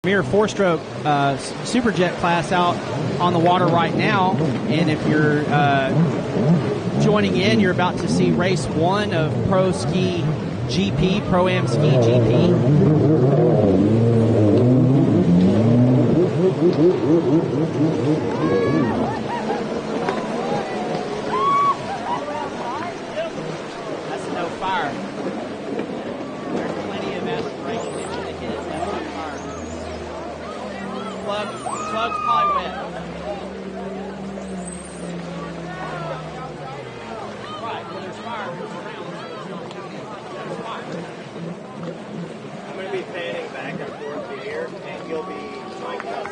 Premier four-stroke Superjet class out on the water right now. And if you're joining in, you're about to see race 1 of Pro Ski GP, Pro-Am Ski GP. That's no fire. There's plenty of aspiration into the hit. That's no fire. Plug's probably wet. Right, well there's fire around. There's fire. I'm going to be panning back and forth to here, and you'll be mic'd up.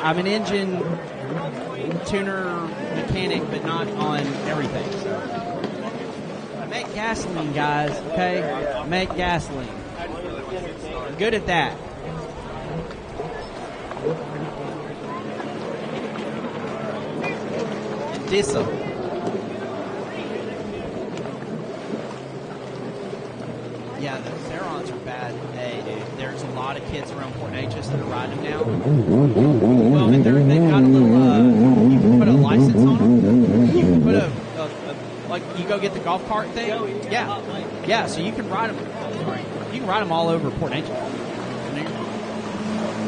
I'm an engine tuner mechanic, but not on everything. So. I make gasoline, guys, okay? I make gasoline. I'm good at that. Diesel. Yeah, the Therons are bad today, dude. There's a lot of kids around Port Neches that are riding them now. Well, they've got a little, you can put a license on them. You can put like, you go get the golf cart thing. Yeah, so you can ride them. You can ride them all over Port Neches.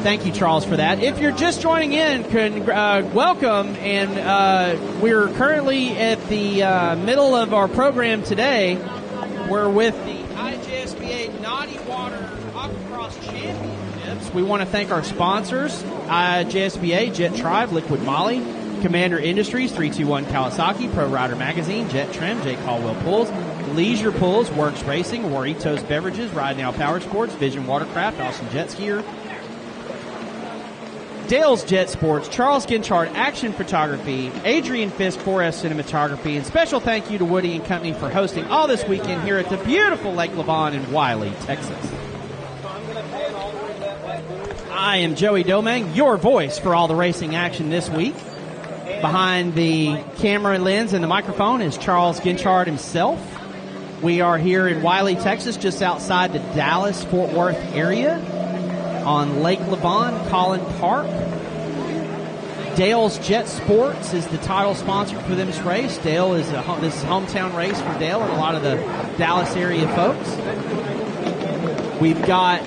Thank you, Charles, for that. If you're just joining in, welcome. And we're currently at the middle of our program today. We're with the IJSBA Naughty Water Aquacross Championships. We want to thank our sponsors, IJSBA, Jet Tribe, Liquid Molly, Commander Industries, 321 Kawasaki, Pro Rider Magazine, Jet Trim, J. Caldwell Pools, Leisure Pools, Works Racing, Warritos Beverages, Ride Now Power Sports, Vision Watercraft, Austin Jet Skier, Dale's Jet Sports, Charles Ginchard Action Photography, Adrian Fisk 4S Cinematography, and special thank you to Woody and Company for hosting all this weekend here at the beautiful Lake Lavon in Wiley, Texas. I am Joey Domang, your voice for all the racing action this week. Behind the camera lens and the microphone is Charles Ginchard himself. We are here in Wiley, Texas, just outside the Dallas-Fort Worth area, on Lake Lavon, Collin Park. Dale's Jet Sports is the title sponsor for this race. Dale is this is a hometown race for Dale and a lot of the Dallas area folks. We've got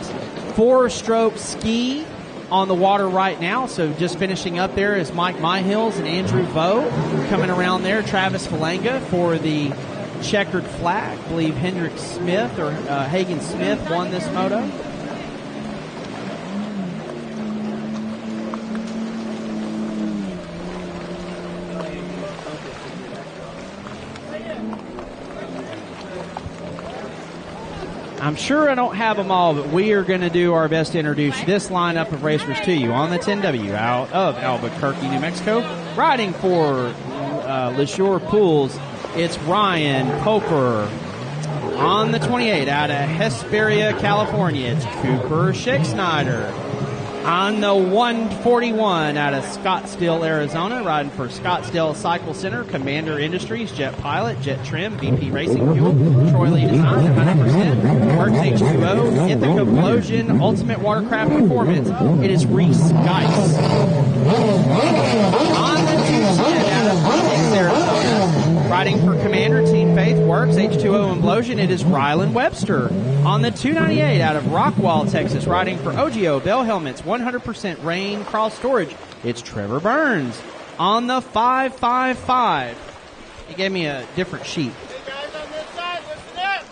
four-stroke ski on the water right now, so just finishing up there is Mike Myhills and Andrew Vo coming around there. Travis Falanga for the checkered flag. I believe Hendrick Smith or Hagen Smith won this moto. I'm sure I don't have them all, but we are going to do our best to introduce this lineup of racers to you. On the 10W out of Albuquerque, New Mexico, riding for Leisure Pools, it's Ryan Poper. On the 28 out of Hesperia, California, it's Cooper Schicksnyder. On the 141 out of Scottsdale, Arizona, riding for Scottsdale Cycle Center, Commander Industries, Jet Pilot, Jet Trim, VP Racing Fuel, Troy Lee Design, 100%, Works H2O, Ithaca Explosion, Ultimate Watercraft Performance. It is Reese Geis. On the 210 out of Phoenix, Arizona, riding for Commander Team Faith, Works H2O Implosion, it is Rylan Webster. On the 298 out of Rockwall, Texas, riding for OGO Bell Helmets, 100% rain cross storage, it's Trevor Burns. On the 555, he gave me a different sheet. Hey guys on this side, listen up.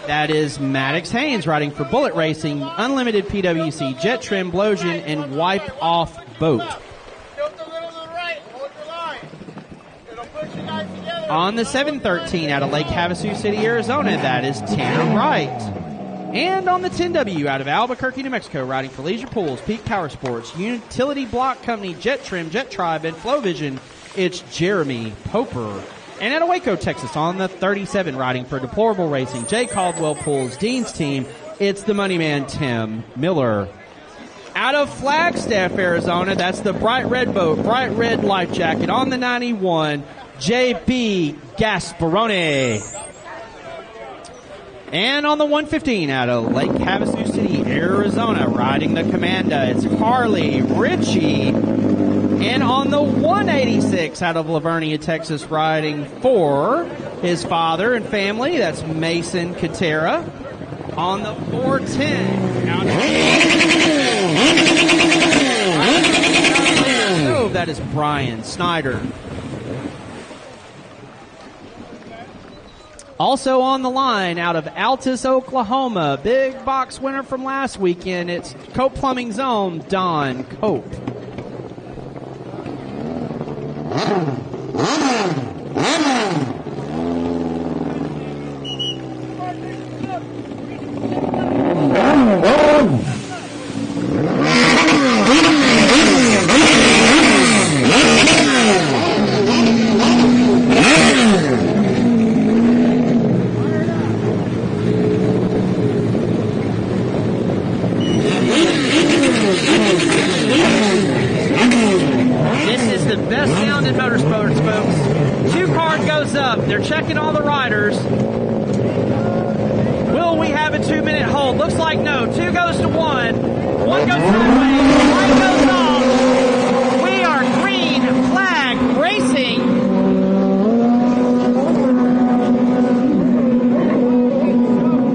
That is Maddox Haynes riding for Bullet Racing, Unlimited PWC, Jet Trim, Blosion, and Wipe Off Boat. Tilt a little to the right, hold your line. It'll push you guys together. On the 713 out of Lake Havasu City, Arizona, that is Tanner Wright. And on the 10W out of Albuquerque, New Mexico, riding for Leisure Pools, Peak Power Sports, Utility Block Company, Jet Trim, Jet Tribe, and Flow Vision, it's Jeremy Poper. And out of Waco, Texas, on the 37, riding for Deplorable Racing, J. Caldwell Pools, Dean's Team, it's the money man, Tim Miller. Out of Flagstaff, Arizona, that's the Bright Red Boat, Bright Red Life Jacket, on the 91, J.B. Gasparone. And on the 115 out of Lake Havasu City, Arizona, riding the Commanda, it's Harley Ritchie. And on the 186 out of Lavernia, Texas, riding for his father and family, that's Mason Katera. On the 410 out of that is Brian Snyder. Also on the line out of Altus, Oklahoma, big box winner from last weekend, it's Cope Plumbing's own Don Cope. They're checking all the riders. Will we have a 2-minute hold? Looks like no. 2 goes to 1. 1 goes sideways. Light goes off. We are green flag racing.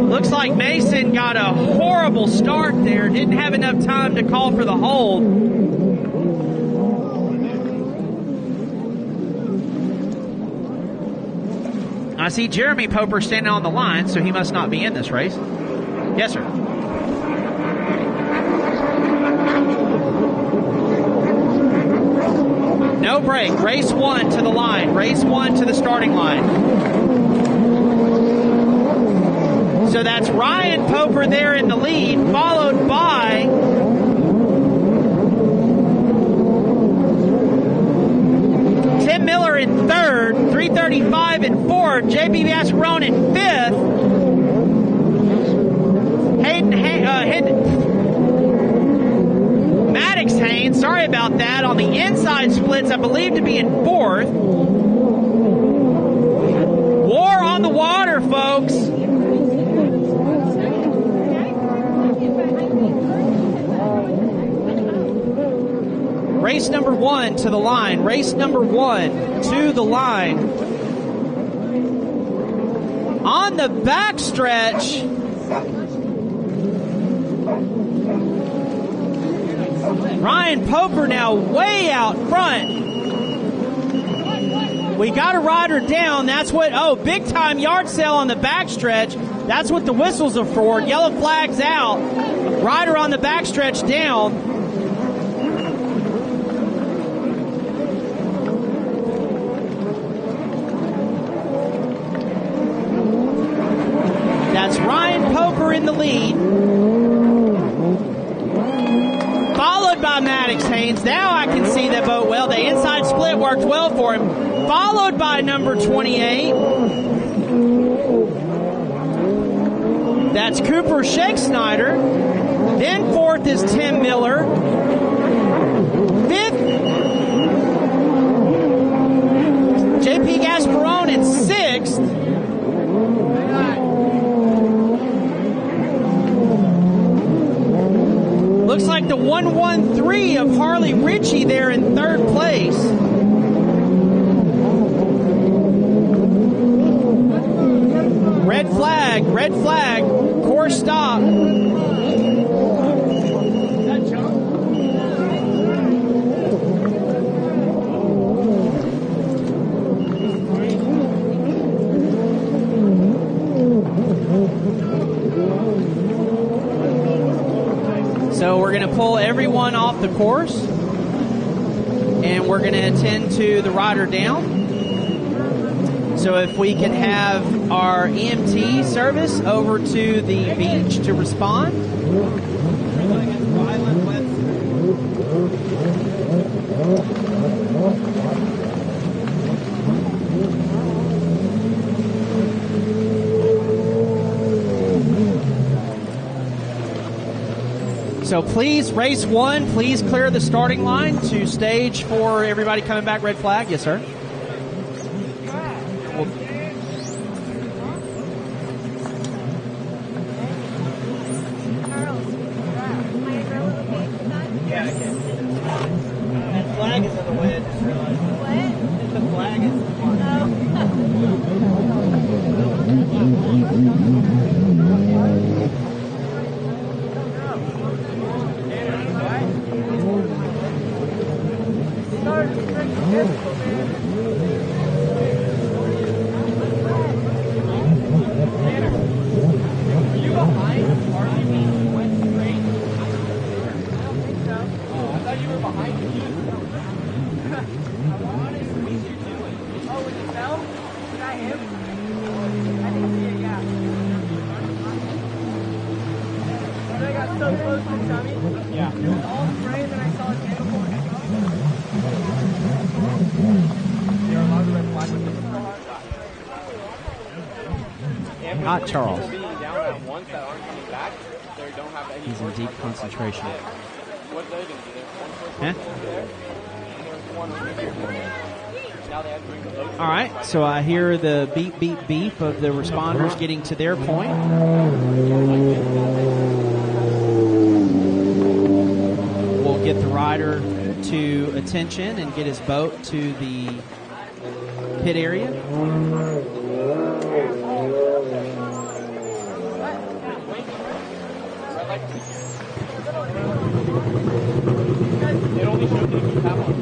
Looks like Mason got a horrible start there. Didn't have enough time to call for the hold. I see Jeremy Poper standing on the line, so he must not be in this race. Yes, sir. No break. Race 1 to the line. Race 1 to the starting line. So that's Ryan Poper there in the lead, followed by Tim Miller in third, 335 in fourth, JP Vascarone in fifth, Maddox Haynes, sorry about that, on the inside splits, I believe to be in fourth. War on the water, folks. Race number 1 to the line. Race number 1 to the line. On the backstretch, Ryan Poper now way out front. We got a rider down. That's what, big time yard sale on the backstretch. That's what the whistles are for. Yellow flag's out. Rider on the backstretch down. That's Ryan Poper in the lead, followed by Maddox Haynes. Now I can see that boat well. The inside split worked well for him, followed by number 28. That's Cooper Shake Snyder. Then fourth is Tim Miller. Fifth, JP Gasparone in sixth. Looks like the 113 of Harley Ritchie there in third place. Red flag, course stop. So we're going to pull everyone off the course, and we're going to attend to the rider down. So if we can have our EMT service over to the beach to respond. So please, race 1, please clear the starting line to stage for everybody coming back. Red flag. Yes, sir. got so close to the tummy. Yeah. It was all sprayed, and I saw his hand before it got You're allowed to red flag with this. And when Hot Charles. people being down at once that aren't coming back, they don't have any. He's in deep concentration. What are they going to do? Huh? There's one over here. Now they have to bring the boat. All right, so I hear the beep, beep, beep of the responders getting to their point. We'll get the rider to attention and get his boat to the pit area. It only shows that you have one.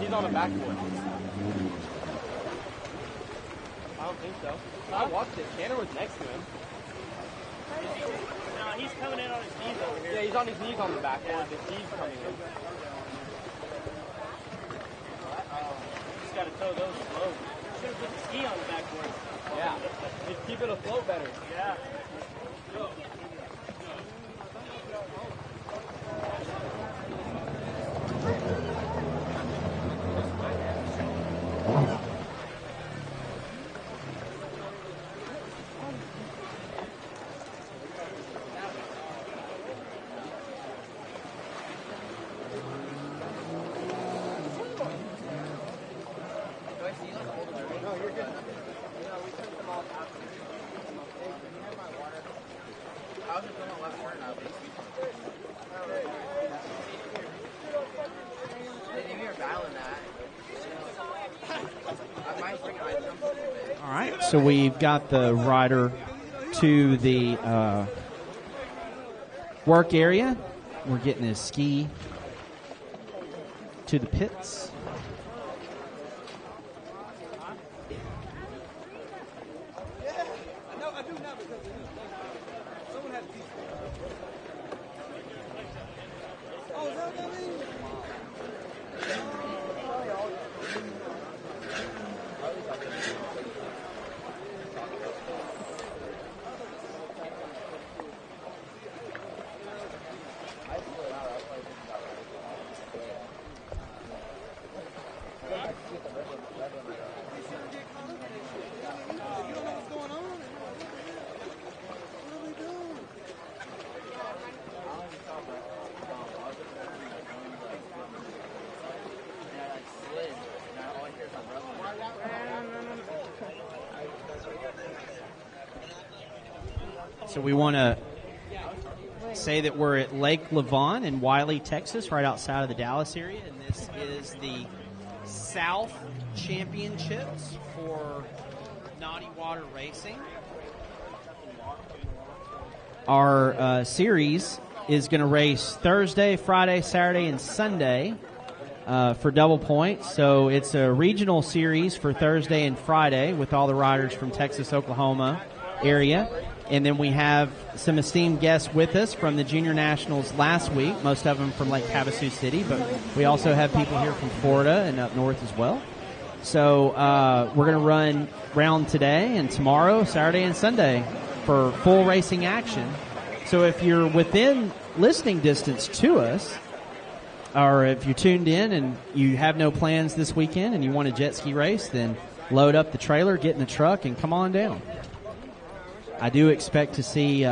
He's on a backboard. I don't think so. I watched it. Tanner was next to him. No, he's coming in on his knees over here. Yeah, he's on his knees on the backboard. His knees coming in. Just got to tow those slow. Should have put the ski on the backboard. Yeah. Just keep it afloat better. Yeah. All right, so we've got the rider to the work area. We're getting his ski to the pits. So we want to say that we're at Lake Lavon in Wiley, Texas, right outside of the Dallas area, and this is the South Championships for Naughty Water Racing. Our series is going to race Thursday, Friday, Saturday, and Sunday for double points. So it's a regional series for Thursday and Friday with all the riders from Texas, Oklahoma area. And then we have some esteemed guests with us from the Junior Nationals last week, most of them from Lake Havasu City, but we also have people here from Florida and up north as well. So we're going to run round today and tomorrow, Saturday and Sunday, for full racing action. So if you're within listening distance to us, or if you're tuned in and you have no plans this weekend and you want a jet ski race, then load up the trailer, get in the truck, and come on down. I do expect to see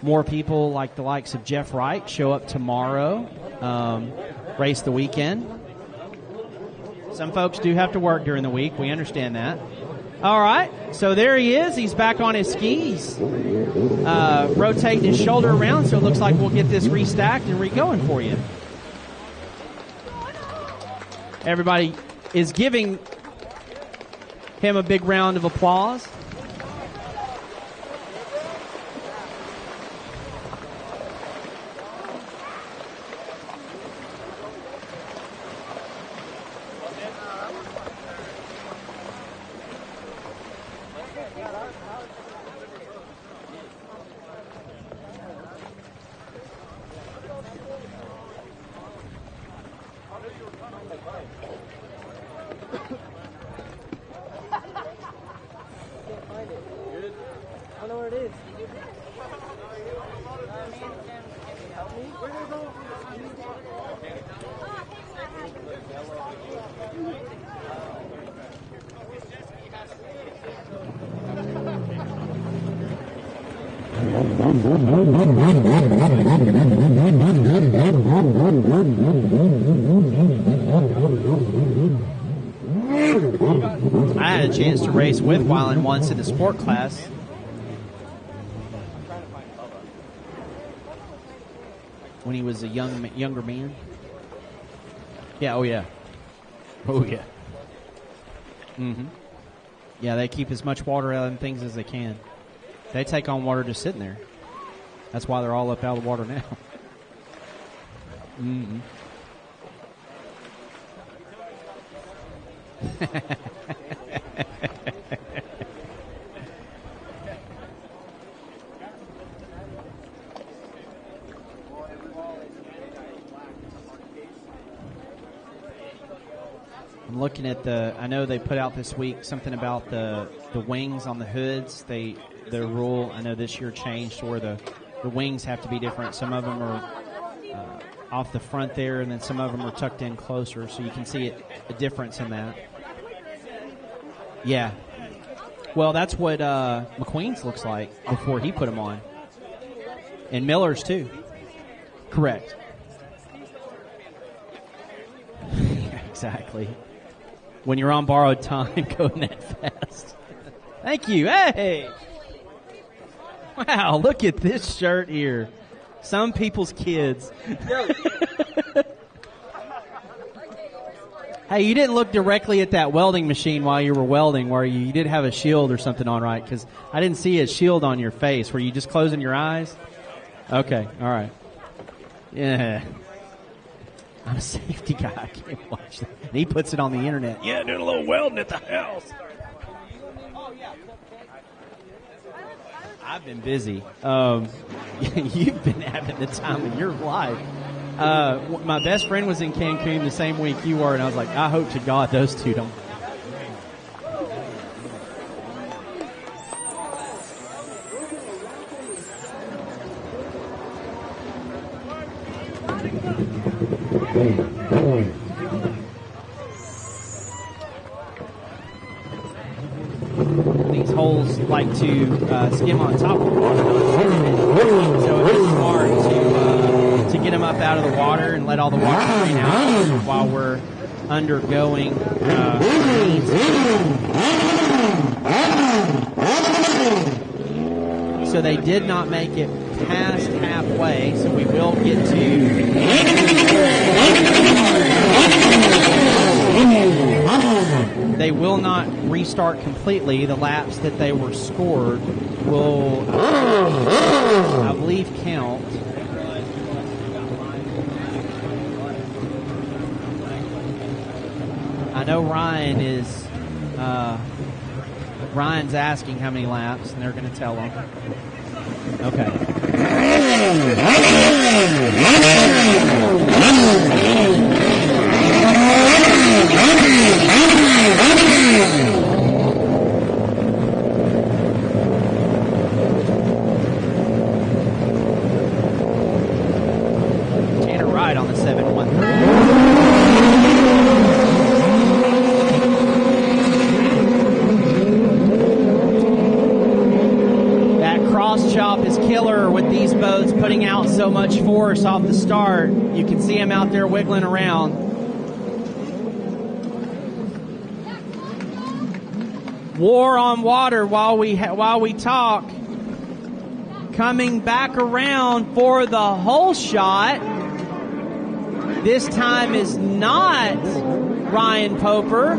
more people like the likes of Jeff Wright show up tomorrow, race the weekend. Some folks do have to work during the week. We understand that. All right, so there he is. He's back on his skis, rotating his shoulder around, so it looks like we'll get this restacked and re-going for you. Everybody is giving him a big round of applause. I had a chance to race with Weiland once in the sport class. When he was a younger man. Yeah, oh yeah. Oh yeah. Mm-hmm. Yeah, they keep as much water out of things as they can. They take on water just sitting there. That's why they're all up out of the water now. Mm-hmm. I'm looking at I know they put out this week something about the wings on the hoods. The rule, I know this year changed to where the wings have to be different. Some of them are off the front there, and then some of them are tucked in closer, so you can see a difference in that. Yeah. Well, that's what McQueen's looks like before he put them on. And Miller's, too. Correct. Exactly. When you're on borrowed time, going that fast. Thank you. Hey! Wow, look at this shirt here. Some people's kids. Hey, you didn't look directly at that welding machine while you were welding, where you did have a shield or something on, right? Because I didn't see a shield on your face. Were you just closing your eyes? Okay, all right. Yeah. I'm a safety guy. I can't watch that. And he puts it on the internet. Yeah, doing a little welding at the house. I've been busy. You've been having the time of your life. My best friend was in Cancun the same week you were, and I was like, I hope to God those two don't. These holes like to skim on top of the water, so it's smart to get them up out of the water and let all the water drain out while we're undergoing So they did not make it past halfway, so we will get to. They will not restart completely. The laps that they were scored will, I believe, count. I know Ryan is. Ryan's asking how many laps, and they're going to tell him. Okay. Tanner Wright on the 713. That cross chop is killer with these boats putting out so much force off the start. You can see them out there wiggling around. War on water while we talk. Coming back around for the whole shot. This time is not Ryan Poper.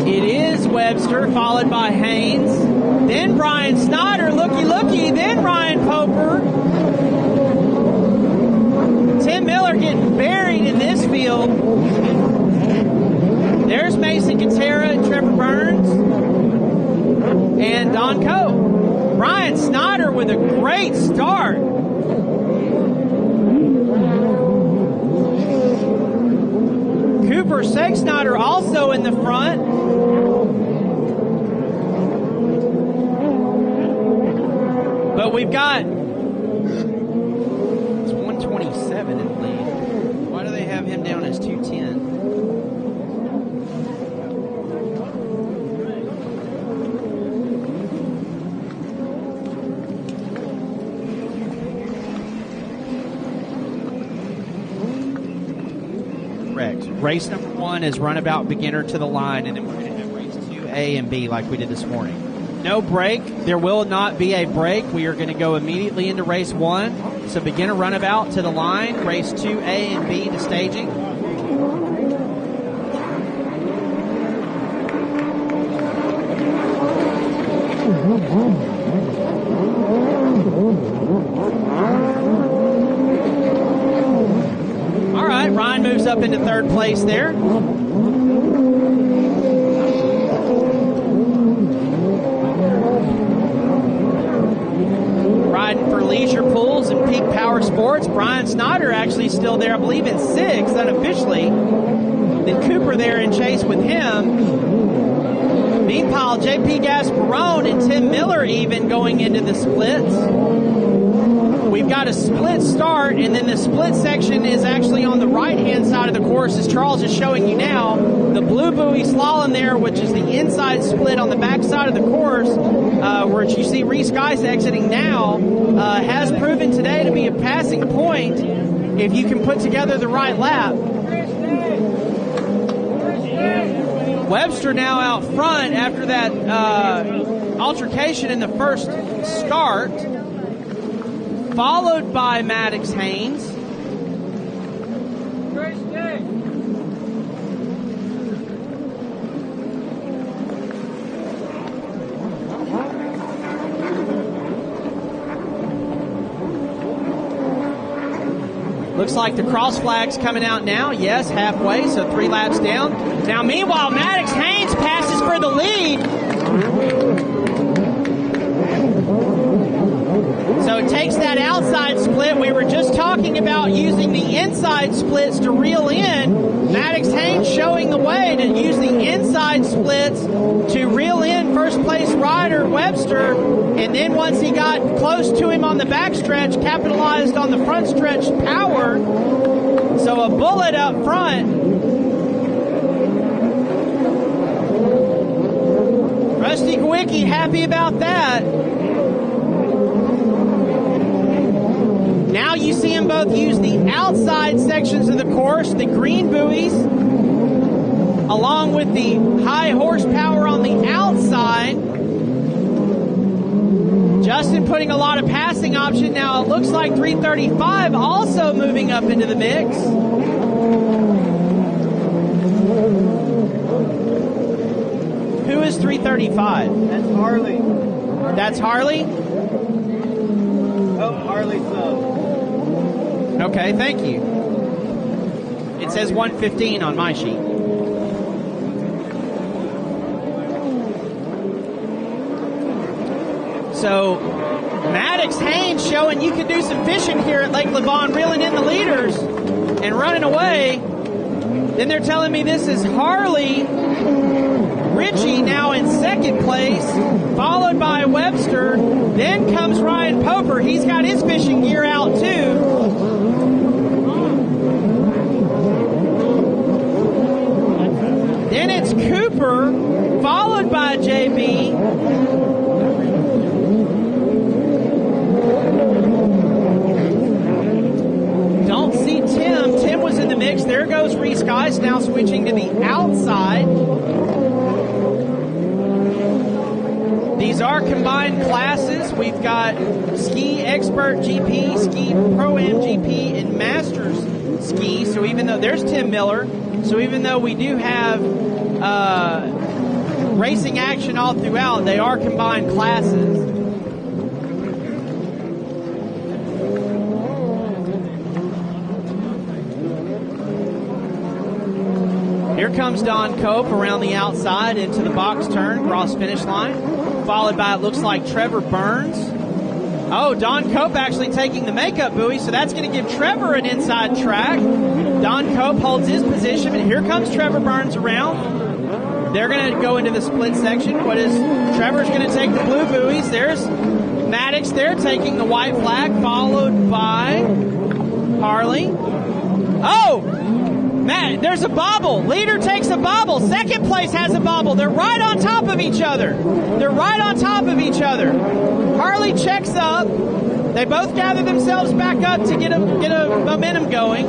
It is Webster, followed by Haynes. Then Brian Snyder, looky, then Ryan Poper. Tim Miller getting buried in this field. There's Mason Katera and Trevor Burns and Don Coe. Brian Snyder with a great start. Cooper Sexsnyder also in the front. But we've got 127 in the lead. Why do they have him down as 210? Correct. Race number 1 is Runabout Beginner to the line, and then we're going to have race 2A and B like we did this morning. No break. There will not be a break. We are going to go immediately into race 1. So beginner Runabout to the line, race 2A and B to staging. All right, Ryan moves up into third place there. Riding for Leisure Pools and Peak Power Sports. Brian Snyder actually still there, I believe, in 6th unofficially. Then Cooper there in chase with him. Meanwhile, JP Gasparone and Tim Miller even going into the splits. We've got a split start, and then the split section is actually on the right-hand side of the course, as Charles is showing you now. The Blue Buoy Slalom there, which is the inside split on the back side of the course, where you see Reese Geis exiting now, has proven today to be a passing point if you can put together the right lap. Webster now out front after that altercation in the first start, followed by Maddox Haynes. Looks like the cross flag's coming out now. Yes, halfway, so 3 laps down. Now, meanwhile, Maddox Haynes passes for the lead. So it takes that outside split. We were just talking about using the inside splits to reel in. Maddox Haynes showing the way to use the inside splits to reel in first place rider Webster. And then once he got close to him on the backstretch, capitalized on the front stretch power. So a bullet up front. Rusty Kwiecki happy about that. Now you see them both use the outside sections of the course, the green buoys, along with the high horsepower on the outside. Justin putting a lot of passing option. Now it looks like 335 also moving up into the mix. Who is 335? That's Harley. That's Harley? Oh, Harley's Okay, thank you. It says 115 on my sheet. So Maddox Haynes showing you can do some fishing here at Lake Lavon, reeling in the leaders and running away. Then they're telling me this is Harley Ritchie now in second place, followed by Webster. Then comes Ryan Poper. He's got his fishing gear out too. Then it's Cooper, followed by JB. Don't see Tim. Tim was in the mix. There goes Reese Guys now switching to the outside. These are combined classes. We've got Ski Expert GP, Ski Pro-Am GP, and Masters Ski. So even though there's Tim Miller, so even though we do have racing action all throughout, they are combined classes. Here comes Don Cope around the outside into the box turn, cross finish line, followed by, it looks like, Trevor Burns. Oh, Don Cope actually taking the makeup buoy, so that's going to give Trevor an inside track. Don Cope holds his position, and here comes Trevor Burns around. They're going to go into the split section. Trevor's going to take the blue buoys. There's Maddox there taking the white flag, followed by Harley. Oh! Matt, there's a bobble. Leader takes a bobble. Second place has a bobble. They're right on top of each other. Harley checks up. They both gather themselves back up to get a momentum going.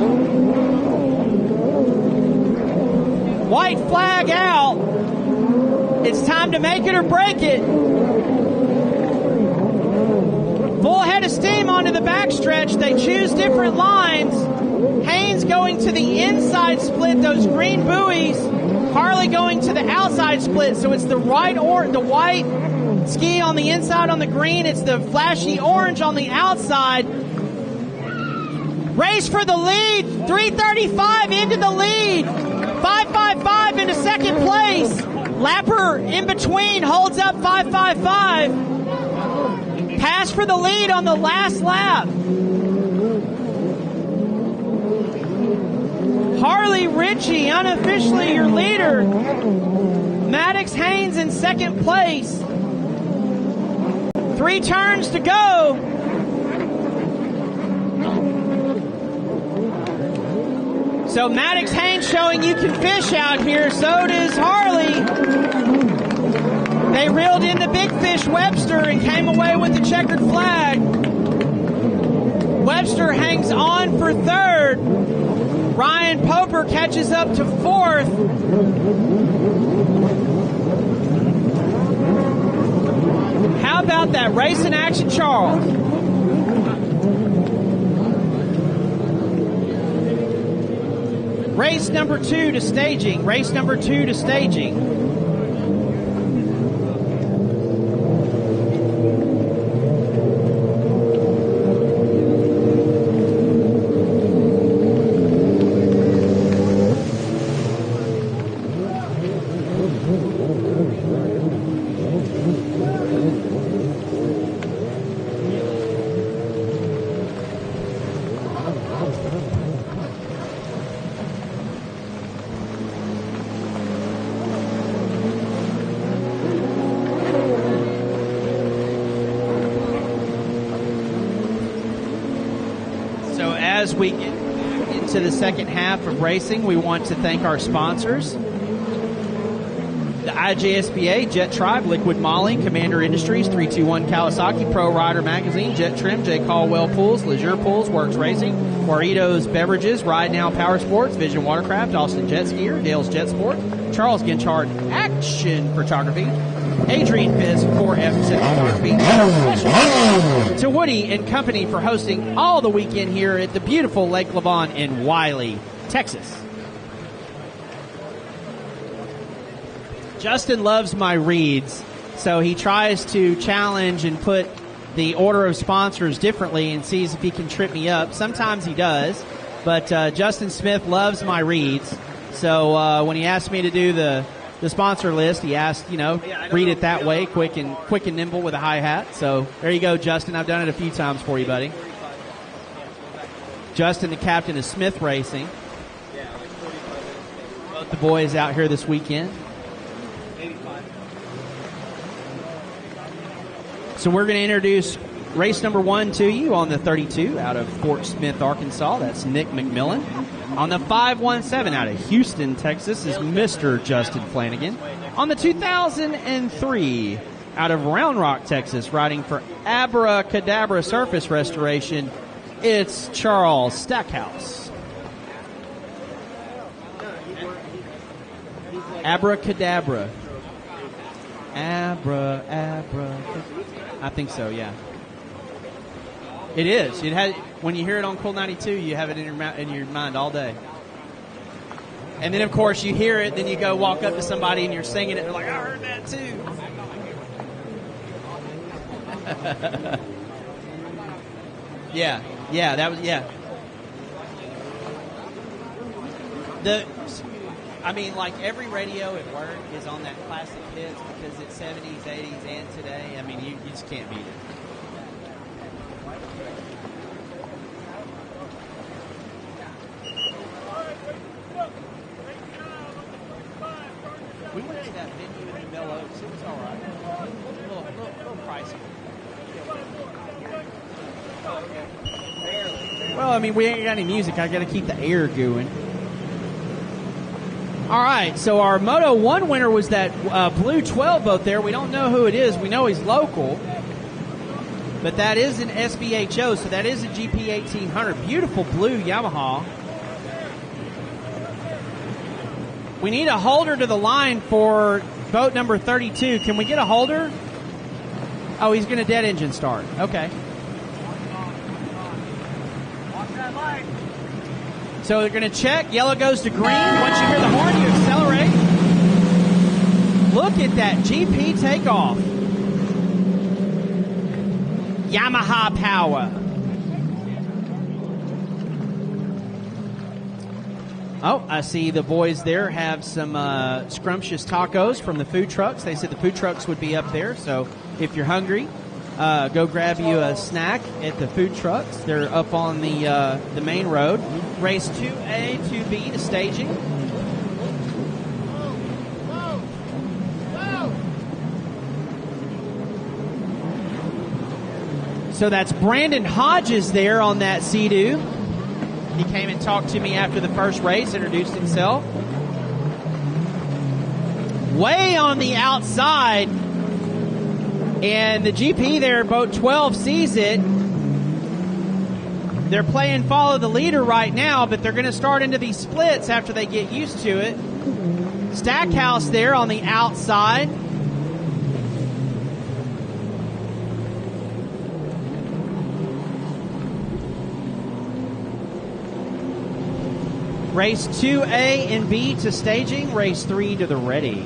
White flag out. It's time to make it or break it. Full head of steam onto the backstretch. They choose different lines. Haynes going to the inside split, those green buoys. Harley going to the outside split, so it's the white ski on the inside on the green. It's the flashy orange on the outside. Race for the lead. 3:35 into the lead. 5:55 into second place. Lapper in between holds up 5:55. Pass for the lead on the last lap. Harley Ritchie, unofficially your leader. Maddox Haynes in second place. 3 turns to go. So Maddox Haynes showing you can fish out here. So does Harley. They reeled in the big fish, Webster, and came away with the checkered flag. Webster hangs on for third. Ryan Poper catches up to fourth. How about that race in action, Charles? Race number 2 to staging. As we get into the second half of racing, we want to thank our sponsors. The IJSBA, Jet Tribe, Liquid Molly, Commander Industries, 321 Kawasaki, Pro Rider Magazine, Jet Trim, J. Caldwell Pools, Leisure Pools, Works Racing, Warritos Beverages, Ride Now Power Sports, Vision Watercraft, Austin Jet Skier, Dale's Jet Sport, Charles Ginchard Action Photography, Adrian Fizz, 4F Photography, to Woody and Company for hosting all the weekend here at the beautiful Lake Lavon in Wiley, Texas. Justin loves my reads, so he tries to challenge and put the order of sponsors differently and sees if he can trip me up. Sometimes he does, but Justin Smith loves my reads. So when he asked me to do the the sponsor list. He asked, read it that way, quick and nimble with a hi-hat. So there you go, Justin. I've done it a few times for you, buddy. Justin, the captain of Smith Racing. Both the boys out here this weekend. So we're going to introduce race number 1 to you on the 32 out of Fort Smith, Arkansas. That's Nick McMillan. On the 517 out of Houston, Texas is Mr. Justin Flanagan. On the 2003 out of Round Rock, Texas, riding for Abracadabra Surface Restoration, it's Charles Stackhouse. Abracadabra. I think so, yeah. It is. It has. When you hear it on Cool 92, you have it in your mind all day. And then, of course, you hear it, then you go walk up to somebody and you're singing it. They're like, I heard that too. Yeah, that was, yeah. Like every radio at work is on that classic hits because it's 70s, 80s, and today. I mean, you just can't beat it. We went to that venue in Bell Oaks. It was all right. A little pricey. Well, I mean, we ain't got any music. I got to keep the air going. All right, so our Moto 1 winner was that blue 12 boat there. We don't know who it is. We know he's local. But that is an SBHO, so that is a GP 1800. Beautiful blue Yamaha. We need a holder to the line for boat number 32. Can we get a holder? Oh, he's going to dead engine start. Okay. So they're going to check. Yellow goes to green. Once you hear the horn, you accelerate. Look at that GP takeoff. Yamaha power. Oh, I see the boys there have some scrumptious tacos from the food trucks. They said the food trucks would be up there. So if you're hungry, go grab you a snack at the food trucks. They're up on the main road. Race 2A, 2B to staging. So that's Brandon Hodges there on that Sea-Doo. He came and talked to me after the first race, introduced himself. Way on the outside. And the GP there, boat 12, sees it. They're playing follow the leader right now, but they're going to start into these splits after they get used to it. Stackhouse there on the outside. Race 2A and B to staging. Race 3 to the ready.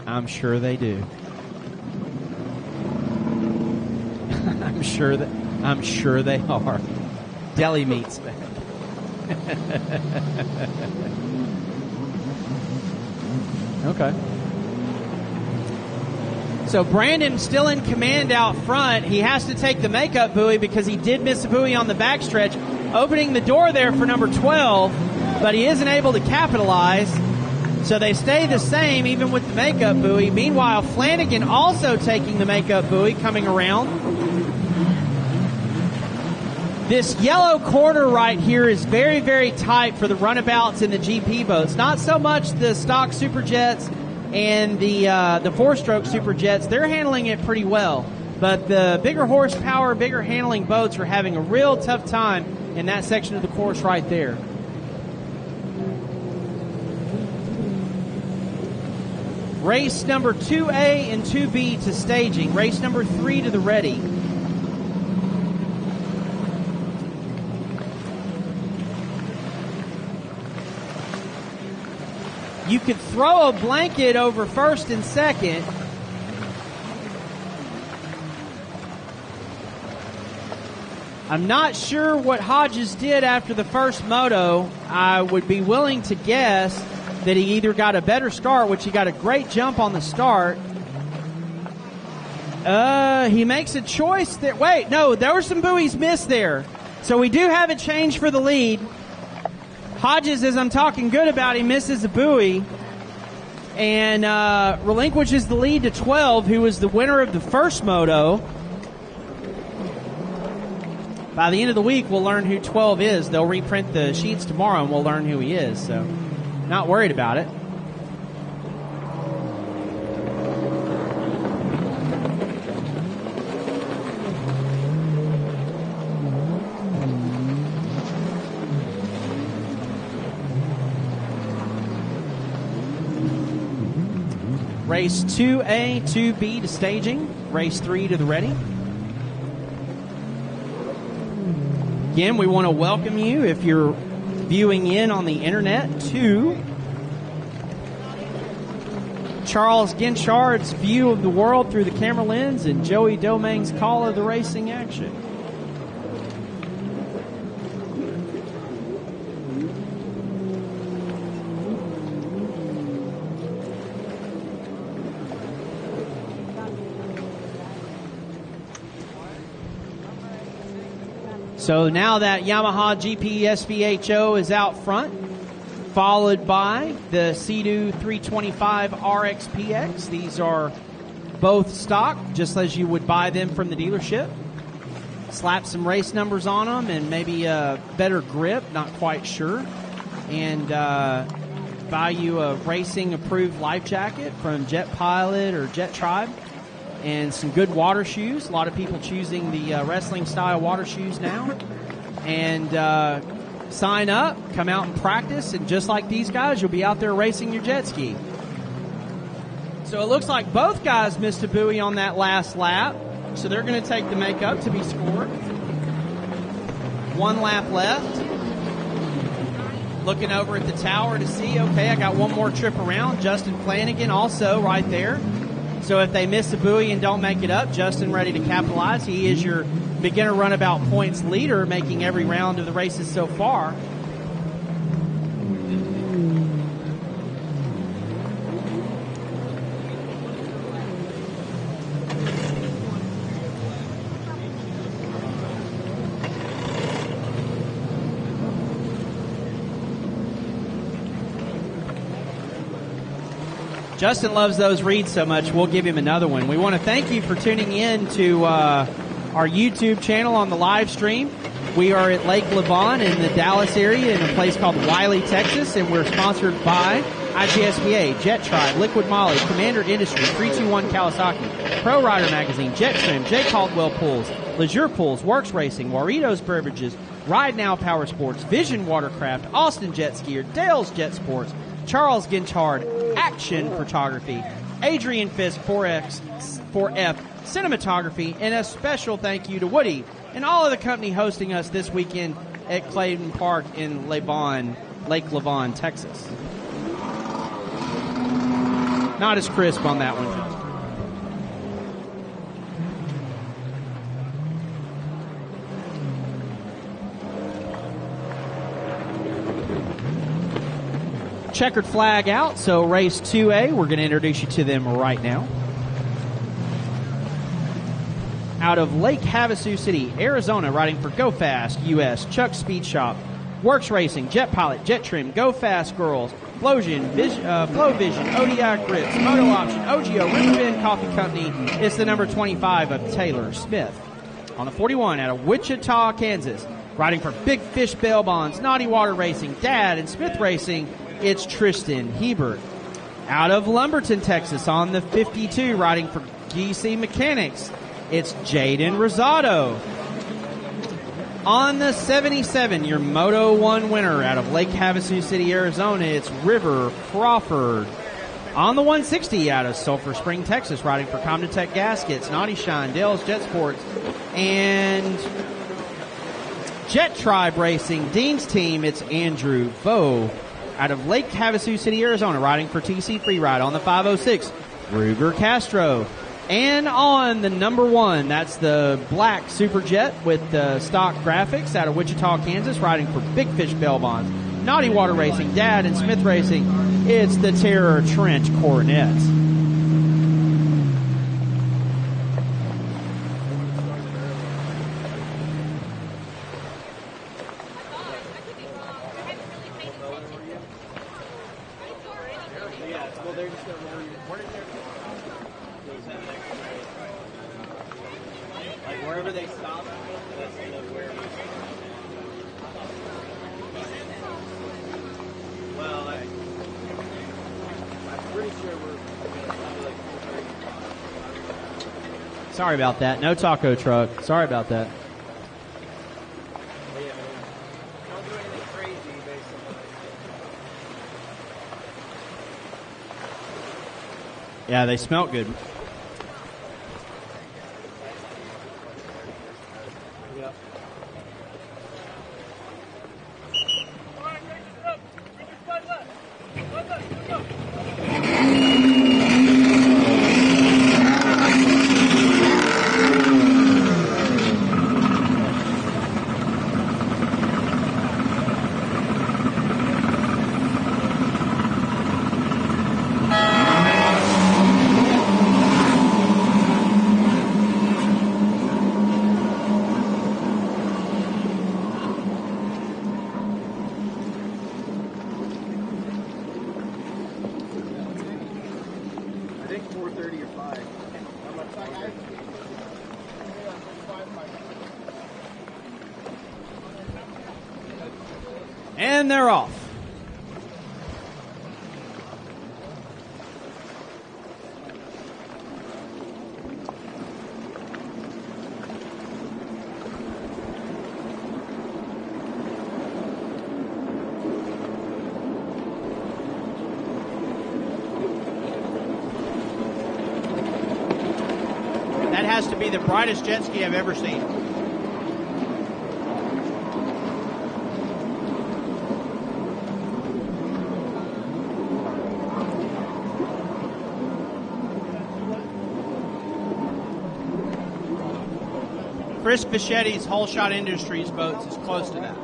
I'm sure they do. I'm sure they are. Deli meats back. Okay. So Brandon still in command out front. He has to take the makeup buoy because he did miss a buoy on the backstretch, opening the door there for number 12, but he isn't able to capitalize. So they stay the same even with the makeup buoy. Meanwhile, Flanagan also taking the makeup buoy coming around. This yellow corner right here is very, very tight for the runabouts and the GP boats. Not so much the stock Superjets and the four-stroke Superjets. They're handling it pretty well. But the bigger horsepower, bigger handling boats are having a real tough time in that section of the course right there. Race number 2A and 2B to staging. Race number 3 to the ready. You could throw a blanket over first and second. I'm not sure what Hodges did after the first moto. I would be willing to guess that he either got a better start, which he got a great jump on the start. He makes a choice there. Wait, no, there were some buoys missed there. So we do have a change for the lead. Hodges, as I'm talking good about him, misses a buoy and relinquishes the lead to 12, who was the winner of the first moto. By the end of the week, we'll learn who 12 is. They'll reprint the sheets tomorrow, and we'll learn who he is. So, not worried about it. Race 2A, 2B to staging. Race 3 to the ready. Again, we want to welcome you, if you're viewing in on the internet, to Charles Ginchard's view of the world through the camera lens and Joey Doming's call of the racing action. So now that Yamaha GP SVHO is out front, followed by the Sea-Doo 325 RXPX. These are both stock, just as you would buy them from the dealership. Slap some race numbers on them and maybe a better grip, not quite sure. And buy you a racing-approved life jacket from Jet Pilot or Jet Tribe. And some good water shoes. A lot of people choosing the wrestling-style water shoes now. And sign up, come out and practice, and just like these guys, you'll be out there racing your jet ski. So it looks like both guys missed a buoy on that last lap. So they're going to take the makeup to be scored. 1 lap left. Looking over at the tower to see, okay, I got one more trip around. Justin Flanagan also right there. So if they miss a buoy and don't make it up, Justin ready to capitalize. He is your beginner runabout points leader, making every round of the races so far. Justin loves those reads so much, we'll give him another one. We want to thank you for tuning in to our YouTube channel on the live stream. We are at Lake Lavon in the Dallas area in a place called Wiley, Texas, and we're sponsored by IGSPA, Jet Tribe, Liquid Molly, Commander Industries, 321 Kawasaki, Pro Rider Magazine, Jet Trim, J. Caldwell Pools, Leisure Pools, Works Racing, Warritos Beverages, Ride Now Power Sports, Vision Watercraft, Austin Jet Skier, Dale's Jet Sports, Charles Ginchard, Action Photography, Adrian Fisk, 4F Cinematography, and a special thank you to Woody and all of the company hosting us this weekend at Clayton Park in Lake Lavon, Texas. Not as crisp on that one. Checkered flag out, so race 2A, we're going to introduce you to them right now. Out of Lake Havasu City, Arizona, riding for Go Fast US, Chuck Speed Shop, Works Racing, Jet Pilot, Jet Trim, Go Fast Girls, Flovision, ODI Grips, Moto Option, OGO, Riverbend Coffee Company. It's the number 25 of Taylor Smith. On the 41, out of Wichita, Kansas, riding for Big Fish Bail Bonds, Naughty Water Racing, Dad, and Smith Racing, it's Tristan Hebert. Out of Lumberton, Texas, on the 52, riding for GC Mechanics, it's Jaden Rosado. On the 77, your Moto 1 winner out of Lake Havasu City, Arizona, it's River Crawford. On the 160 out of Sulphur Spring, Texas, riding for Comden Tech Gaskets, Naughty Shine, Dale's Jet Sports, and Jet Tribe Racing, Dean's team, it's Andrew Vo out of Lake Havasu City, Arizona, riding for TC Freeride. On the 506, Ruger Castro. And on the number 1, that's the black Super Jet with the stock graphics out of Wichita, Kansas, riding for Big Fish Bail Bonds, Naughty Water Racing, Dad and Smith Racing. It's the Terror Trench Coronet. Wherever they stop, that's kind of where. Well, I'm pretty sure we're going to stop like 4:30. Sorry about that. No taco truck. Sorry about that. But yeah, don't do anything crazy based on what I Yeah, they smelt good. And they're off. That has to be the brightest jet ski I've ever seen. ChrisFichetti's Whole Shot Industries boats is close to that.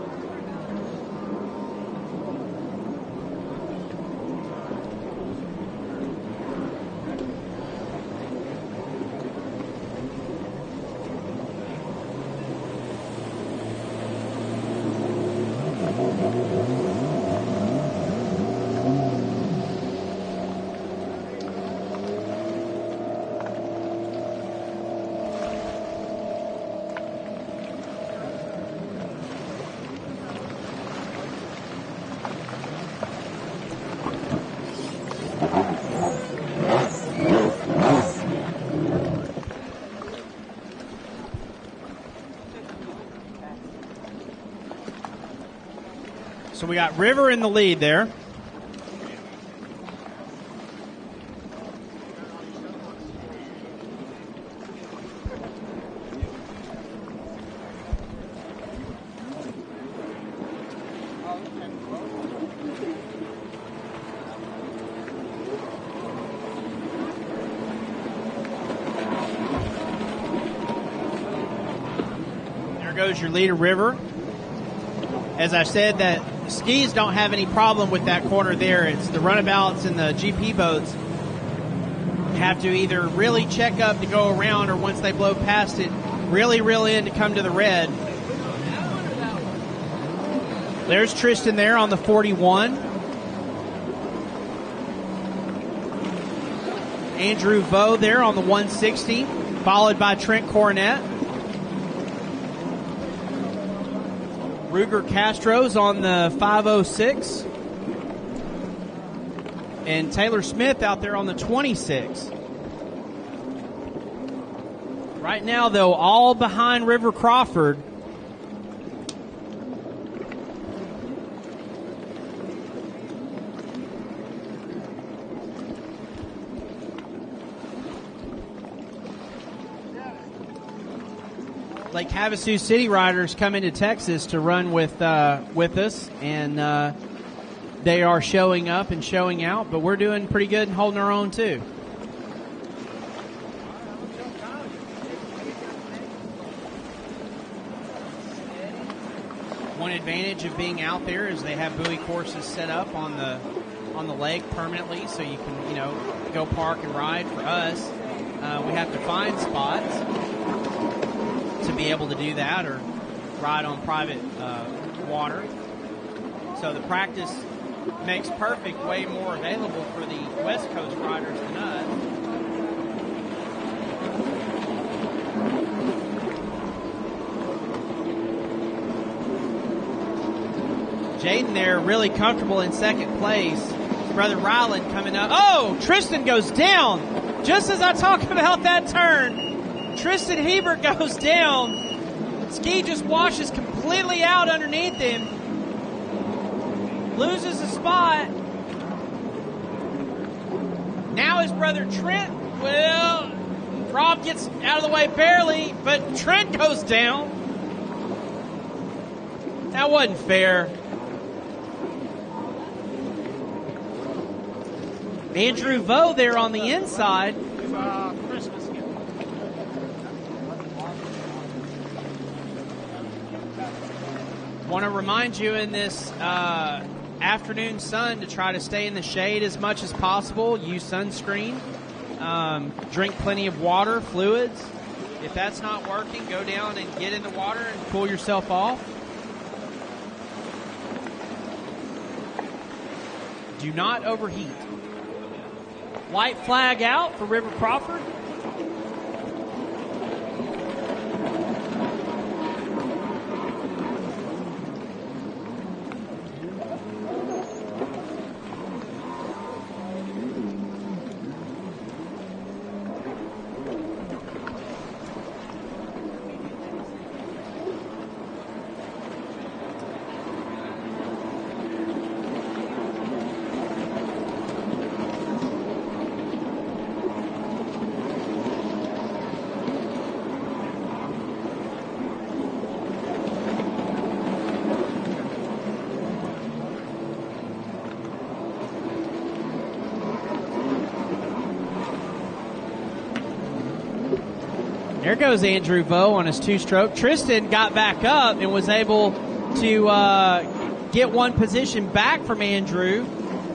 So we got River in the lead there. There goes your leader, River. As I said, that skis don't have any problem with that corner there. It's the runabouts and the GP boats have to either really check up to go around, or once they blow past it, really reel in to come to the red. There's Tristan there on the 41. Andrew Vo there on the 160, followed by Trent Coronet. Ruger Castro's on the 506. And Taylor Smith out there on the 26. Right now, though, all behind River Crawford. Lake Havasu City riders coming to Texas to run with us, and they are showing up and showing out, but we're doing pretty good and holding our own too. One advantage of being out there is they have buoy courses set up on the lake permanently, so you can go park and ride. For us, we have to find spots to be able to do that, or ride on private water. So the practice makes perfect way more available for the West Coast riders than us. Jaden there really comfortable in second place. His brother Ryland coming up. Oh, Tristan goes down. Just as I talk about that turn, Tristan Hebert goes down. Ski just washes completely out underneath him. Loses a spot. Now his brother Trent, well, Rob gets out of the way barely, but Trent goes down. That wasn't fair. Andrew Vo there on the inside. Christmas gift. Want to remind you in this afternoon sun to try to stay in the shade as much as possible. Use sunscreen. Drink plenty of water, fluids. If that's not working, go down and get in the water and cool yourself off. Do not overheat. White flag out for River Crawford. There goes Andrew Vo on his two-stroke. Tristan got back up and was able to get one position back from Andrew.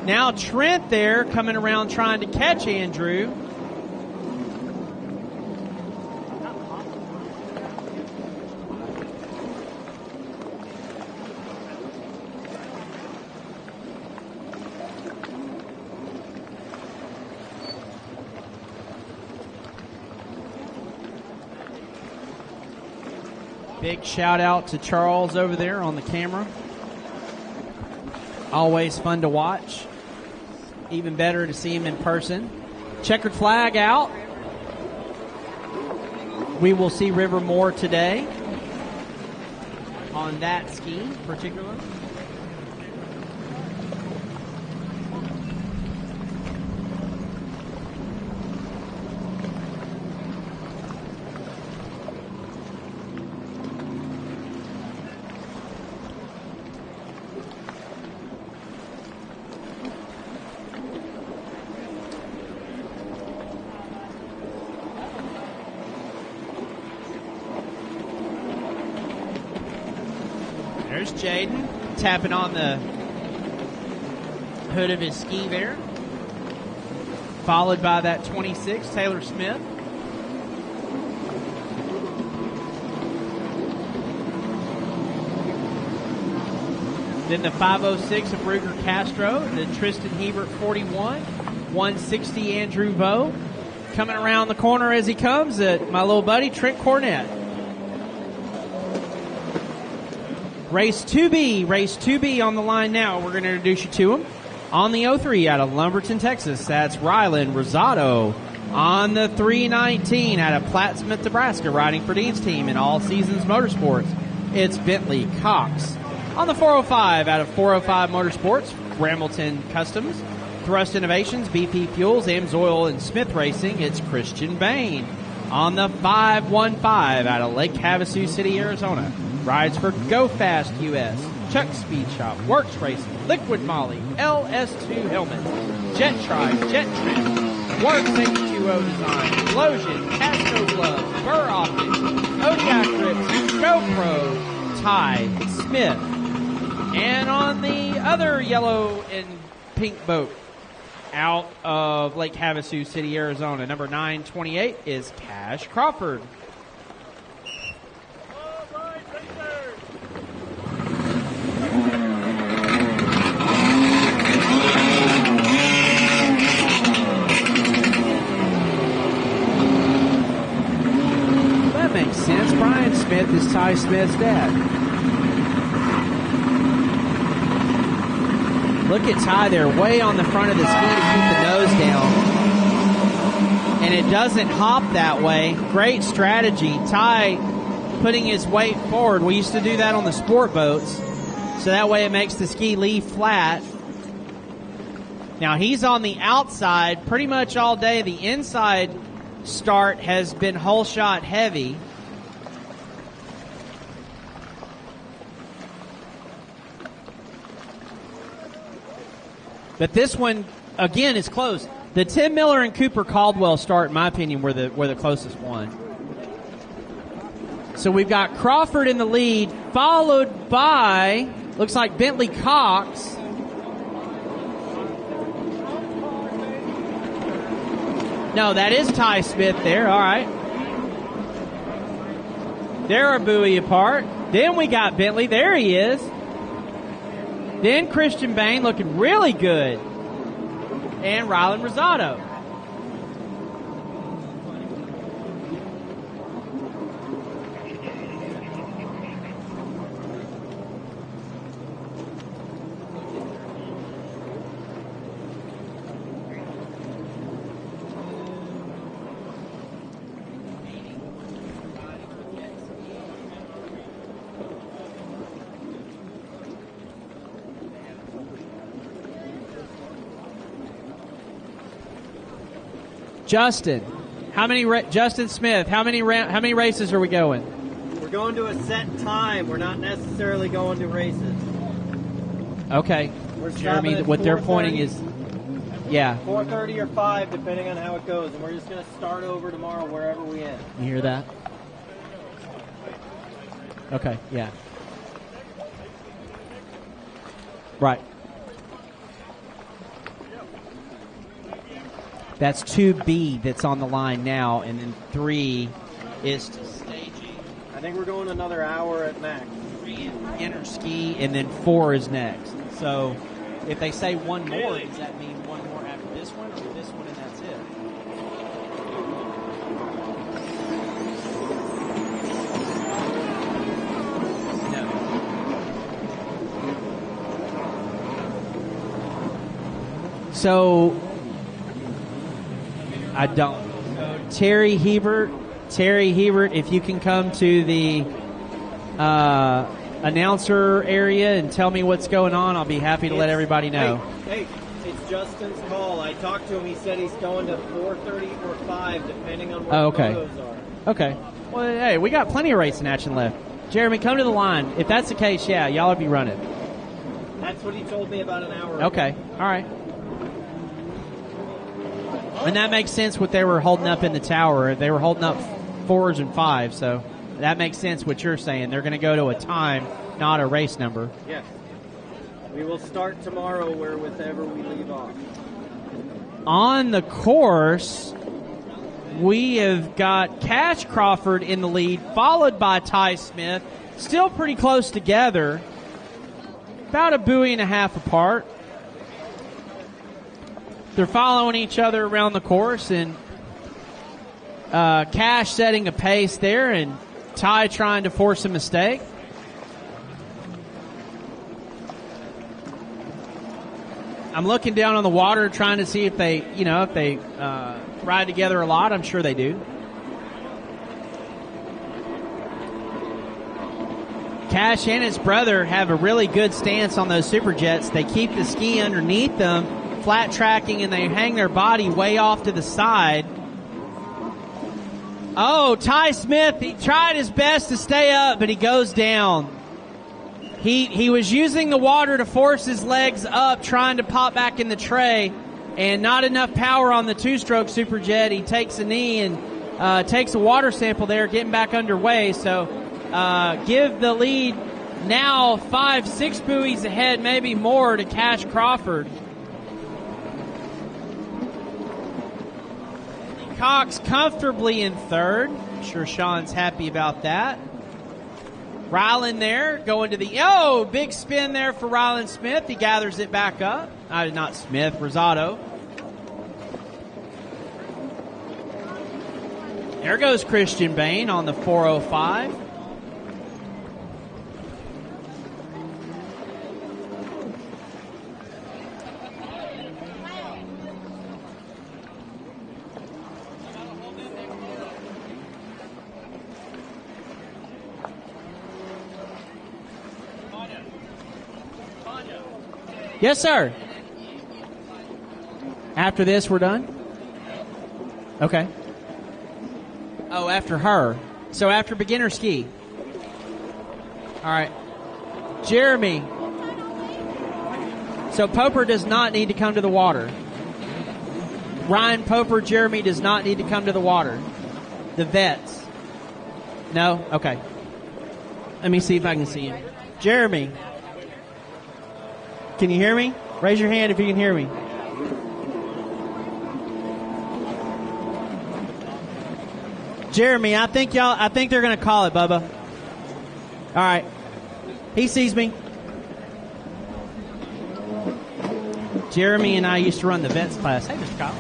Now Trent there coming around trying to catch Andrew. Big shout out to Charles over there on the camera. Always fun to watch. Even better to see him in person. Checkered flag out. We will see River more today on that ski particularly. There's Jaden tapping on the hood of his ski there. Followed by that 26, Taylor Smith. Then the 506 of Ruger Castro. The Tristan Hebert 41. 160 Andrew Vo. Coming around the corner as he comes at my little buddy Trent Cornett. Race 2B on the line now. We're going to introduce you to him. On the 03 out of Lumberton, Texas, that's Ryland Rosado. On the 319 out of Plattsmouth, Nebraska, riding for Dean's team in All Seasons Motorsports, it's Bentley Cox. On the 405 out of 405 Motorsports, Brambleton Customs, Thrust Innovations, BP Fuels, Ames Oil, and Smith Racing, it's Christian Bain. on the 515 out of Lake Havasu City, Arizona. Rides for Go Fast US, Chuck Speed Shop, Works Racing, Liquid Molly, LS2 Helmets, Jet Tribe, Jet Trim, Works H2O Design, Explosion, Casco Gloves, Burr Optics, Kodiak Grips, GoPro, Ty Smith. And on the other yellow and pink boat out of Lake Havasu City, Arizona, number 928 is Cash Crawford. That makes sense. Brian Smith is Ty Smith's dad. Look at Ty there, way on the front of the ski to keep the nose down. And it doesn't hop that way. Great strategy. Ty putting his weight forward. We used to do that on the sport boats. So that way it makes the ski leave flat. Now he's on the outside pretty much all day. The inside start has been whole shot heavy. But this one, again, is close. The Tim Miller and Cooper Caldwell start, in my opinion, were the closest one. So we've got Crawford in the lead, followed by, looks like Bentley Cox. No, that is Ty Smith there. All right. They're a buoy apart. Then we got Bentley. There he is. Then Christian Bain looking really good. And Rylan Rosado. Justin, Justin Smith, how many races are we going? We're going to a set time. We're not necessarily going to races. Okay. Jeremy, what they're pointing is, yeah. 4:30 or 5, depending on how it goes, and we're just going to start over tomorrow wherever we end. You hear that? Okay, yeah. Right. That's 2B that's on the line now, and then 3 is to staging. I think we're going another hour at max. 3 inner ski, and then 4 is next. So if they say one more, does that mean one more after this one, or this one and that's it? No. So I don't. Terry Hebert, if you can come to the announcer area and tell me what's going on, I'll be happy to let everybody know. Hey, it's Justin's call. I talked to him. He said he's going to 4:30 or 5, depending on what motos are. Okay. Well, hey, we got plenty of racing action left. Jeremy, come to the line. If that's the case, yeah, y'all will be running. That's what he told me about an hour ago. Okay. All right. And that makes sense what they were holding up in the tower. They were holding up 4s and 5s, so that makes sense what you're saying. They're going to go to a time, not a race number. Yes. We will start tomorrow wherever we leave off. On the course, we have got Cash Crawford in the lead, followed by Ty Smith. Still pretty close together. About a buoy and a half apart. They're following each other around the course, and Cash setting a pace there, and Ty trying to force a mistake. I'm looking down on the water trying to see if they ride together a lot. I'm sure they do. Cash and his brother have a really good stance on those Super Jets. They keep the ski underneath them, flat tracking, and they hang their body way off to the side. Oh, Ty Smith, he tried his best to stay up, but he goes down. He was using the water to force his legs up, trying to pop back in the tray, and not enough power on the two-stroke Superjet. He takes a knee and takes a water sample there, getting back underway. So give the lead now 5-6 buoys ahead, maybe more, to Cash Crawford. Cox comfortably in third. I'm sure Sean's happy about that. Ryland there going to the, big spin there for Ryland Smith. He gathers it back up. Not Smith, Rosado. There goes Christian Bain on the 405. Yes, sir. After this, we're done? Okay. Oh, after her. So after beginner ski. All right. Jeremy. So Poper does not need to come to the water. Ryan Poper, Jeremy does not need to come to the water. The vets. No? Okay. Let me see if I can see him. Jeremy. Can you hear me? Raise your hand if you can hear me. Jeremy, I think they're going to call it, Bubba. All right. He sees me. Jeremy and I used to run the vets class. Hey, Mr. Kyle.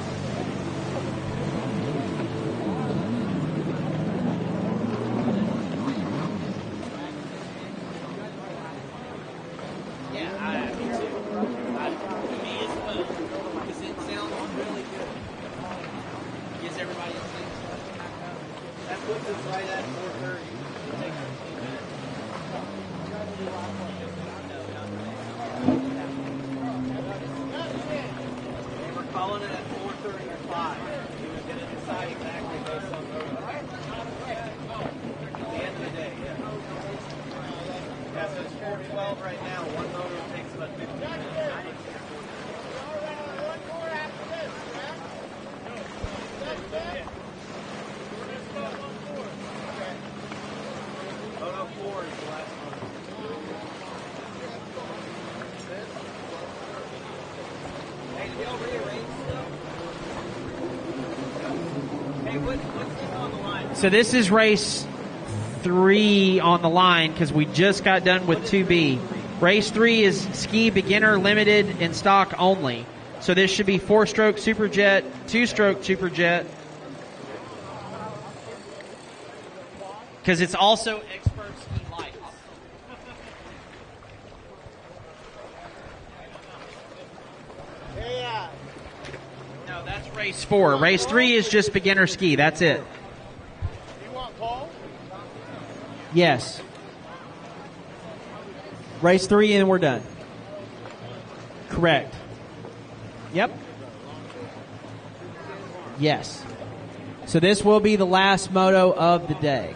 So this is race 3 on the line because we just got done with 2B. Race 3 is ski beginner limited and stock only. So this should be 4-stroke Superjet, 2-stroke Superjet. Because it's also expert ski lights. No, that's race 4. Race 3 is just beginner ski. That's it. Yes. Race 3 and we're done. Correct. Yep. Yes. So this will be the last moto of the day.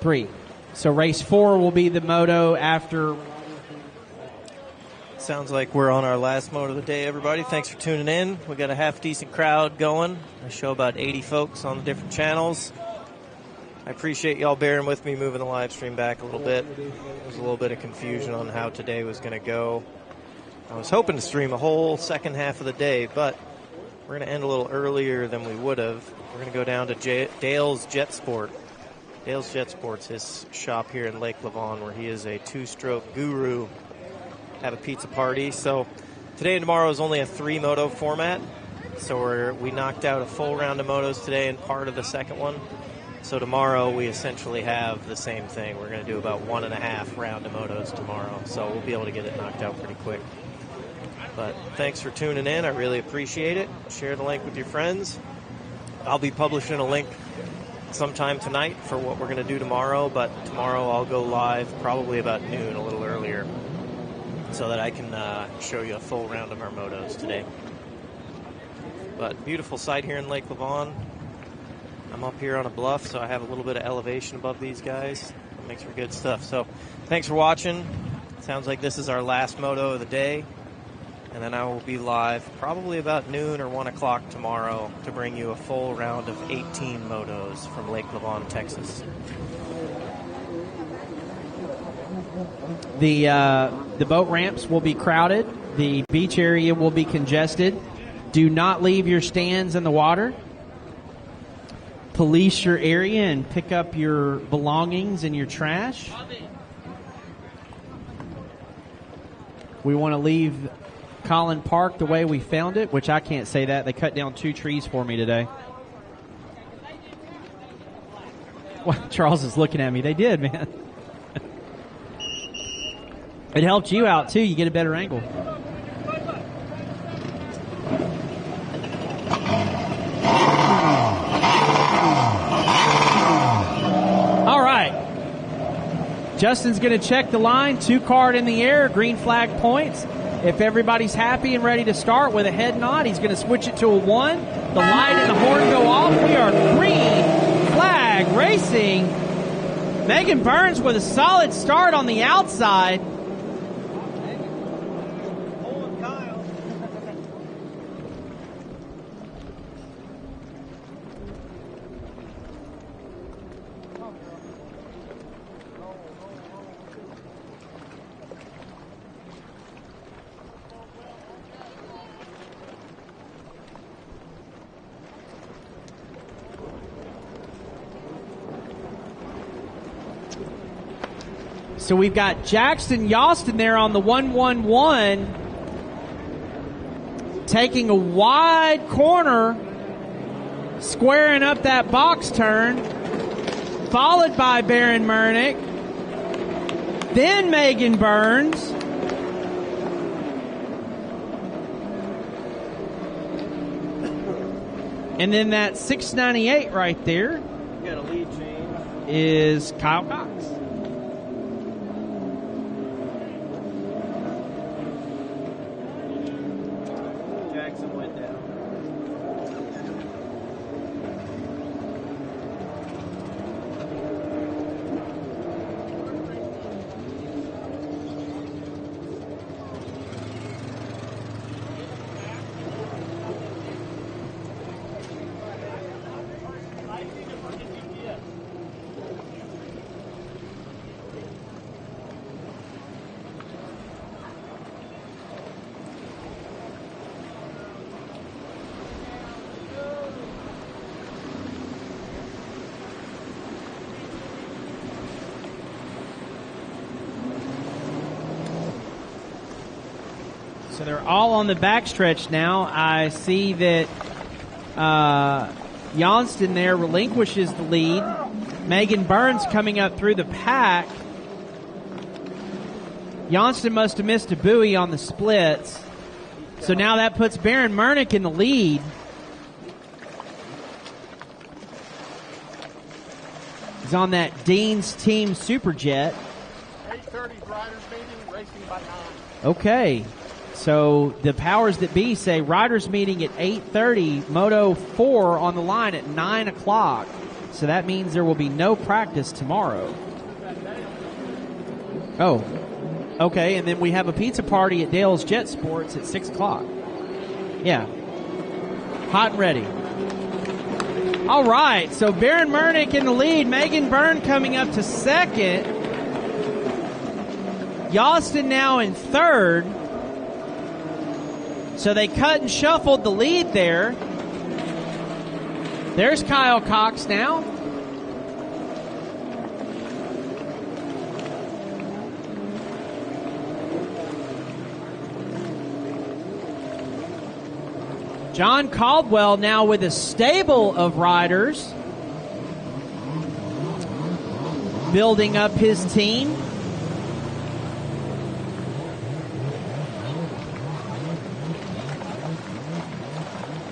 3. So race 4 will be the moto after. Sounds like we're on our last moto of the day, everybody. Thanks for tuning in. We got a half-decent crowd going. I show about 80 folks on the different channels. I appreciate y'all bearing with me, moving the live stream back a little bit. There was a little bit of confusion on how today was going to go. I was hoping to stream a whole second half of the day, but we're going to end a little earlier than we would have. We're going to go down to Dale's Jet Sport. Dale's Jet Sport's his shop here in Lake Lavon, where he is a 2-stroke guru. Have a pizza party. So today and tomorrow is only a 3-moto format. So we knocked out a full round of motos today and part of the second one. So tomorrow we essentially have the same thing. We're going to do about 1.5 round of motos tomorrow. So we'll be able to get it knocked out pretty quick. But thanks for tuning in. I really appreciate it. Share the link with your friends. I'll be publishing a link sometime tonight for what we're going to do tomorrow. But tomorrow I'll go live probably about noon, a little earlier, so that I can show you a full round of our motos today. But beautiful sight here in Lake Lavon. I'm up here on a bluff, so I have a little bit of elevation above these guys. It makes for good stuff. So thanks for watching. Sounds like this is our last moto of the day. And then I will be live probably about noon or 1 o'clock tomorrow to bring you a full round of 18 motos from Lake Lavon, Texas. The boat ramps will be crowded. The beach area will be congested. Do not leave your stands in the water. Police your area and pick up your belongings and your trash. We want to leave Collin Park the way we found it, which I can't say that. They cut down 2 trees for me today. Well, Charles is looking at me. They did, man. It helped you out, too. You get a better angle. All right. Justin's going to check the line. 2 card in the air. Green flag points. If everybody's happy and ready to start with a head nod, he's going to switch it to a 1. The light and the horn go off. We are green flag racing. Megan Burns with a solid start on the outside. So we've got Jackson Yostin there on the 111, taking a wide corner, squaring up that box turn, followed by Baron Murnick, then Megan Burns. And then that 698 right there Got a lead change. is Kyle Cox. Jackson went down. So they're all on the backstretch now. I see that Johnston there relinquishes the lead. Megan Burns coming up through the pack. Johnston must have missed a buoy on the splits. So now that puts Baron Murnick in the lead. He's on that Dean's Team Superjet. 8:30 riders meeting, racing by 9. Okay. So the powers that be say riders meeting at 8:30, Moto 4 on the line at 9 o'clock. So that means there will be no practice tomorrow. Oh, okay. And then we have a pizza party at Dale's Jet Sports at 6 o'clock. Yeah. Hot and ready. All right. So Baron Murnick in the lead. Megan Byrne coming up to second. Yostin now in third. So they cut and shuffled the lead there. There's Kyle Cox now. John Caldwell now with a stable of riders, building up his team.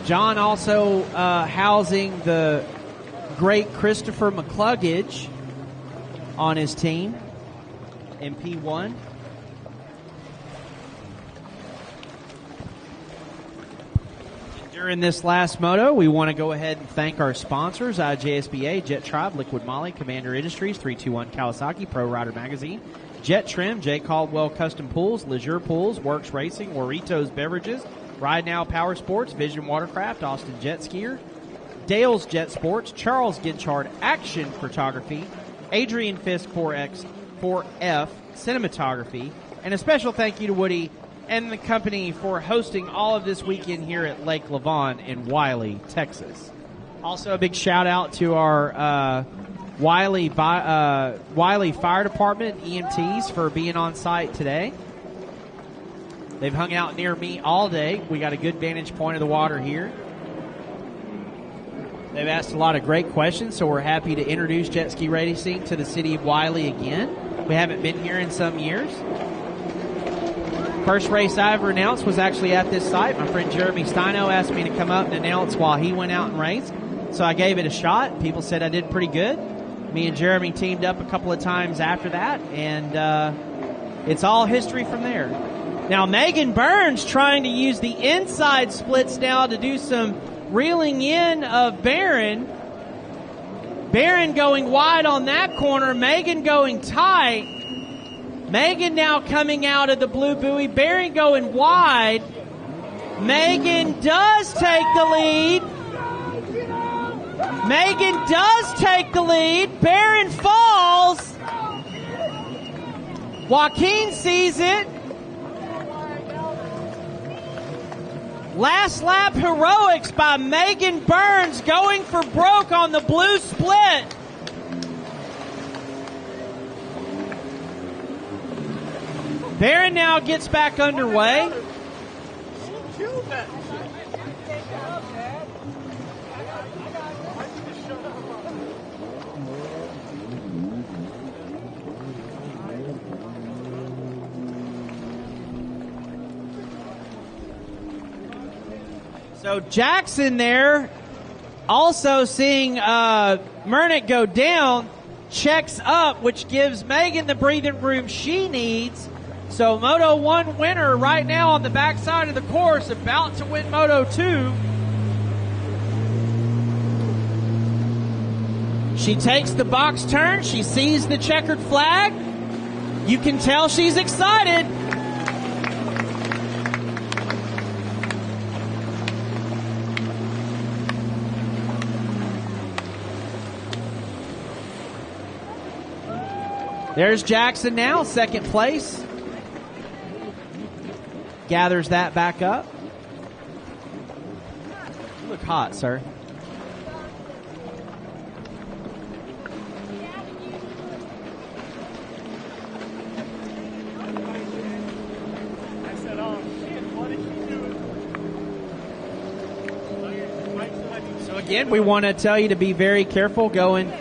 John also housing the great Christopher McCluggage on his team in P1. During this last moto, we want to go ahead and thank our sponsors, IJSBA, Jet Tribe, Liquid Molly, Commander Industries, 321 Kawasaki, Pro Rider Magazine, Jet Trim, J. Caldwell Custom Pools, Leisure Pools, Works Racing, Warritos Beverages, Ride Now Power Sports, Vision Watercraft, Austin Jet Skier, Dale's Jet Sports, Charles Ginchard Action Photography, Adrian Fisk 4F Cinematography, and a special thank you to Woody and the company for hosting all of this weekend here at Lake Lavon in Wiley, Texas. Also, a big shout out to our Wiley Fire Department EMTs for being on site today. They've hung out near me all day. We got a good vantage point of the water here. They've asked a lot of great questions, so we're happy to introduce jet ski racing to the city of Wiley again. We haven't been here in some years. First race I ever announced was actually at this site. My friend Jeremy Steino asked me to come up and announce while he went out and raced. So I gave it a shot. People said I did pretty good. Me and Jeremy teamed up a couple of times after that, and it's all history from there. Now Megan Burns trying to use the inside splits now to do some reeling in of Barron. Barron going wide on that corner. Megan going tight. Megan now coming out of the blue buoy. Barron going wide. Megan does take the lead. Megan does take the lead. Barron falls. Joaquin sees it. Last lap heroics by Megan Burns going for broke on the blue split. Barron now gets back underway. So Jackson there, also seeing Murnick go down, checks up, which gives Megan the breathing room she needs. So Moto 1 winner right now on the backside of the course, about to win Moto 2. She takes the box turn. She sees the checkered flag. You can tell she's excited. There's Jackson now, second place. Gathers that back up. You look hot, sir. So again, we want to tell you to be very careful going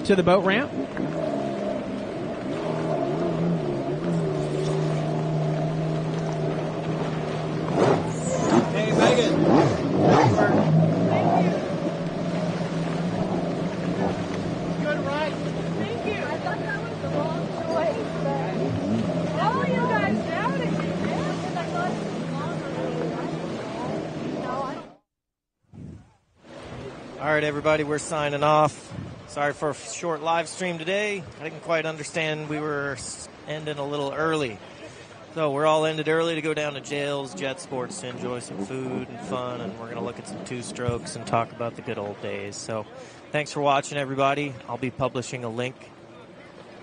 to the boat ramp. All right, everybody, we're signing off. Sorry for a short live stream today. I didn't quite understand we were ending a little early. So we're all ended early to go down to Jails, Jet Sports to enjoy some food and fun, and we're going to look at some two-strokes and talk about the good old days. So thanks for watching, everybody. I'll be publishing a link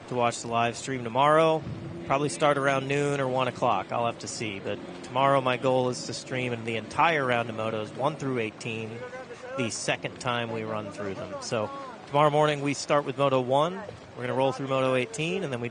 to watch the live stream tomorrow. Probably start around noon or 1 o'clock. I'll have to see. But tomorrow my goal is to stream in the entire round of motos, 1 through 18, the second time we run through them. So tomorrow morning we start with Moto 1. We're going to roll through Moto 18, and then we do